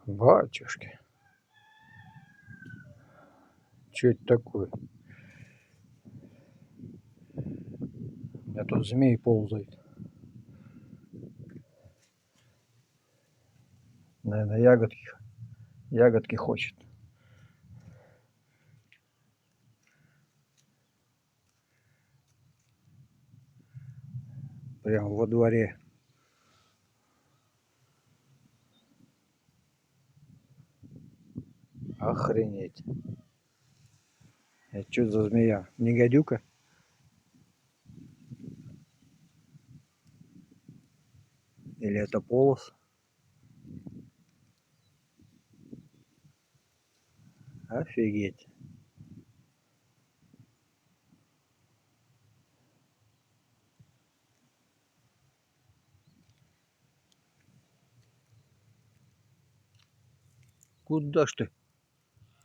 Батюшки, что это такое? У меня тут змей ползает. Наверное, ягодки хочет. Прямо во дворе. Охренеть. Это что за змея? Не гадюка? Или это полос? Офигеть. Куда ж ты?